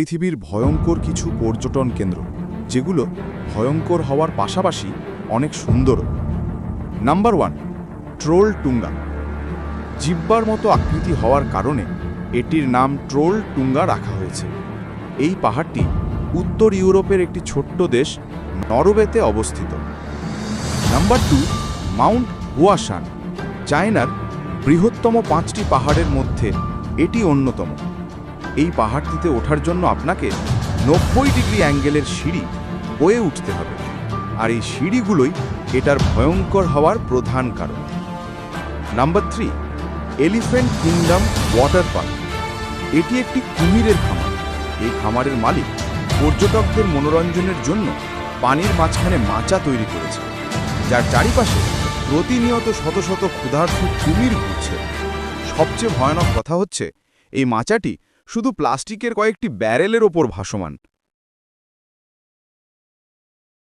পৃথিবীর ভয়ঙ্কর কিছু পর্যটন কেন্দ্র যেগুলো ভয়ঙ্কর হওয়ার পাশাপাশি অনেক সুন্দর। Number 1, troll টুঙ্গা। জিব্বার মতো আকৃতি হওয়ার কারণে এটির নাম ট্রোল টুঙ্গা রাখা হয়েছে। এই পাহাড়টি উত্তর ইউরোপের একটি ছোট্ট দেশ নরওয়েতে অবস্থিত। Number 2, mount Huashan. চায়নার বৃহত্তম 5টি পাহাড়ের মধ্যে এটি অন্যতম। এই পাহাড়টিতে ওঠার জন্য আপনাকে 90 ডিগ্রি অ্যাঙ্গেলের সিঁড়ি বয়ে উঠতে হবে, আর এই সিঁড়িগুলোই এটার ভয়ঙ্কর হওয়ার প্রধান কারণ। Number 3, elephant kingdom water park. এটি একটি কুমিরের খামার। এই খামারের মালিক পর্যটকদের মনোরঞ্জনের জন্য পানির মাঝখানে মাচা তৈরি করেছে, যার চারিপাশে প্রতিনিয়ত শত শত ক্ষুধার্ত কুমির ঘুরছে। সবচেয়ে ভয়ানক কথা হচ্ছে, এই মাচাটি শুধু প্লাস্টিকের কয়েকটি ব্যারেলের ওপর ভাসমান।